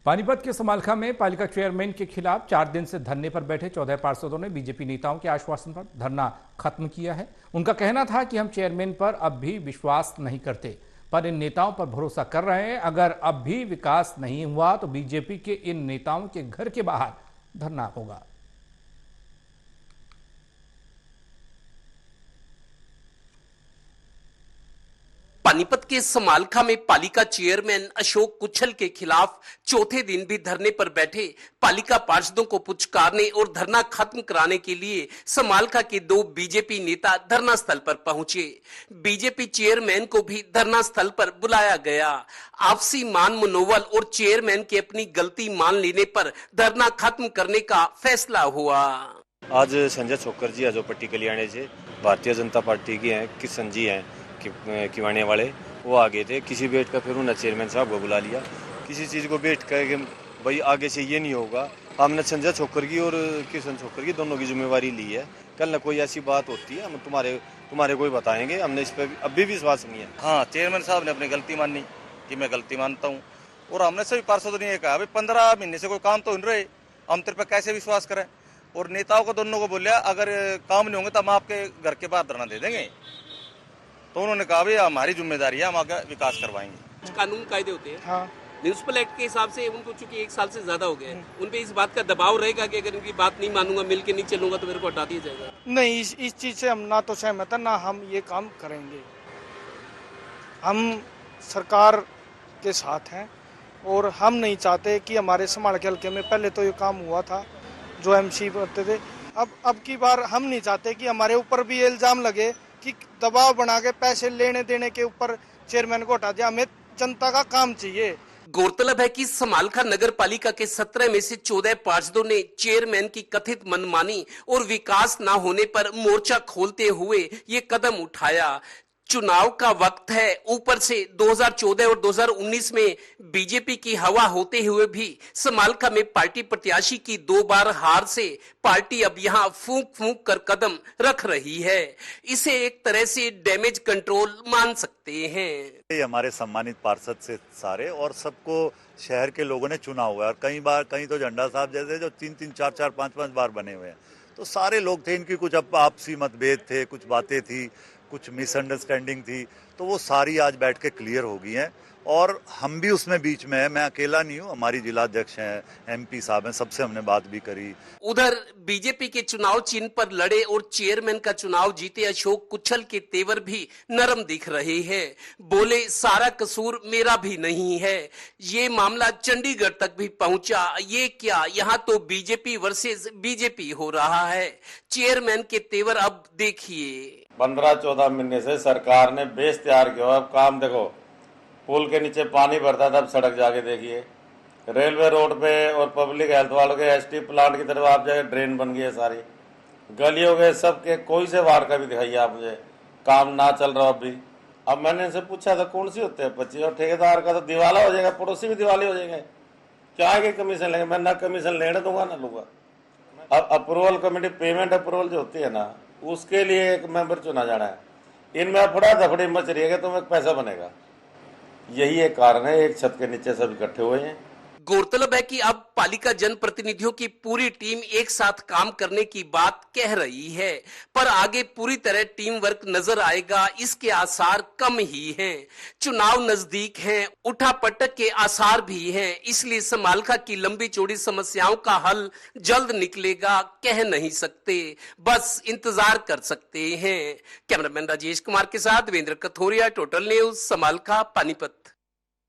पानीपत के समालखा में पालिका चेयरमैन के खिलाफ 4 दिन से धरने पर बैठे 14 पार्षदों ने बीजेपी नेताओं के आश्वासन पर धरना खत्म किया है। उनका कहना था कि हम चेयरमैन पर अब भी विश्वास नहीं करते, पर इन नेताओं पर भरोसा कर रहे हैं। अगर अब भी विकास नहीं हुआ तो बीजेपी के इन नेताओं के घर के बाहर धरना होगा। पानीपत के समालखा में पालिका चेयरमैन अशोक कुछल के खिलाफ चौथे दिन भी धरने पर बैठे पालिका पार्षदों को पुचकारने और धरना खत्म कराने के लिए समालखा के 2 बीजेपी नेता धरना स्थल पर पहुंचे। बीजेपी चेयरमैन को भी धरना स्थल पर बुलाया गया। आपसी मान मनोबल और चेयरमैन के अपनी गलती मान लेने पर धरना खत्म करने का फैसला हुआ। आज संजय छोकर जी जो पट्टी कल्याणी से भारतीय जनता पार्टी की हैं, किशन जी हैं किवाने वाले, वो आगे थे। किसी बैठ कर फिर उन्होंने चेयरमैन साहब को बुला लिया। किसी चीज़ को बैठ कर कि भाई आगे से ये नहीं होगा। हमने संजय छोकर की और किशन छोकर की दोनों की जिम्मेवारी ली है। कल न कोई ऐसी बात होती है हम तुम्हारे को बताएंगे। हमने इस पर अब भी विश्वास नहीं है। हाँ, चेयरमैन साहब ने अपनी गलती मानी कि मैं गलती मानता हूँ, और हमने सभी पार्षदों ने कहा भाई 15 महीने से कोई काम तो नहीं रहे, हम तेरे पर कैसे विश्वास करें। और नेताओं को दोनों को बोलिया अगर काम नहीं होंगे तो हम आपके घर के बाहर धरना दे देंगे। तो उन्होंने कहा भाई हमारी जिम्मेदारी है, हम आगे विकास करवाएंगे। कानून कायदे होते हैं। हाँ, म्यूनिसिपल एक्ट के हिसाब से उनको चूंकि 1 साल से ज्यादा हो गया है, उन पे इस बात का दबाव रहेगा कि अगर इनकी बात नहीं मानूंगा, मिल के नहीं चलूंगा तो मेरे को हटा दिया जाएगा। नहीं, इस चीज से हम ना तो सहमत है, ना हम ये काम करेंगे। हम सरकार के साथ हैं और हम नहीं चाहते कि हमारे समाल के हल्के में पहले तो ये काम हुआ था जो एमसी करते थे। अब की बार हम नहीं चाहते कि हमारे ऊपर भी इल्जाम लगे कि दबाव बना के पैसे लेने देने के ऊपर चेयरमैन को हटा दिया। हमें जनता का काम चाहिए। गौरतलब है कि समालखा नगर पालिका के 17 में से 14 पार्षदों ने चेयरमैन की कथित मनमानी और विकास न होने पर मोर्चा खोलते हुए ये कदम उठाया। चुनाव का वक्त है, ऊपर से 2014 और 2019 में बीजेपी की हवा होते हुए भी समालखा में पार्टी प्रत्याशी की 2 बार हार से पार्टी अब यहां फूंक फूंक कर कदम रख रही है। इसे एक तरह से डैमेज कंट्रोल मान सकते हैं। ये हमारे सम्मानित पार्षद से सारे और सबको शहर के लोगों ने चुना हुआ है, और कहीं तो झंडा साहब जैसे जो 3-3, 4-4, 5-5 बार बने हुए हैं। तो सारे लोग थे, इनकी कुछ आपसी मतभेद थे, कुछ बातें थी, कुछ मिसअंडरस्टैंडिंग थी, तो वो सारी आज बैठ के क्लियर हो गई हैं। और हम भी उसमें बीच में है, मैं अकेला नहीं हूँ, हमारी जिलाध्यक्ष हैं, एमपी साहब हैं, सबसे हमने बात भी करी। उधर बीजेपी के चुनाव चिन्ह पर लड़े और चेयरमैन का चुनाव जीते अशोक कुछल के तेवर भी नरम दिख रहे हैं। बोले सारा कसूर मेरा भी नहीं है। ये मामला चंडीगढ़ तक भी पहुंचा। ये क्या, यहाँ तो बीजेपी वर्सेस बीजेपी हो रहा है। चेयरमैन के तेवर अब देखिए। 15-14 महीने से सरकार ने बेस तैयार किया। अब काम देखो, पुल के नीचे पानी भरता था, अब सड़क जाके देखिए। रेलवे रोड पे और पब्लिक हेल्थ वालों के एसटी प्लांट की तरफ आप जाके ड्रेन बन गई है सारी। गलियों के सबके कोई से वार्ड का भी दिखाइए आप मुझे, काम ना चल रहा अभी। अब मैंने इनसे पूछा था कौन सी होते हैं 25, और ठेकेदार का तो दिवाला हो जाएगा, पड़ोसी भी दिवाली हो जाएंगे। क्या है कि कमीशन लेंगे? मैं ना कमीशन लेने दूंगा ना लूंगा। अब अप्रूवल कमेटी, पेमेंट अप्रूवल जो होती है ना, उसके लिए एक मेंबर चुना जाना है। इनमें अफड़ा दफड़ी मच रही है कि तुम्हें पैसा बनेगा। यही एक कारण है, एक छत के नीचे सब इकट्ठे हुए हैं। गौरतलब है कि अब पालिका जनप्रतिनिधियों की पूरी टीम एक साथ काम करने की बात कह रही है, पर आगे पूरी तरह टीम वर्क नजर आएगा इसके आसार कम ही हैं। चुनाव नजदीक हैं, उठापटक के आसार भी हैं, इसलिए समालखा की लंबी चौड़ी समस्याओं का हल जल्द निकलेगा कह नहीं सकते, बस इंतजार कर सकते हैं। कैमरामैन राजेश कुमार के साथ देवेंद्र कथोरिया, टोटल न्यूज, समालखा, पानीपत।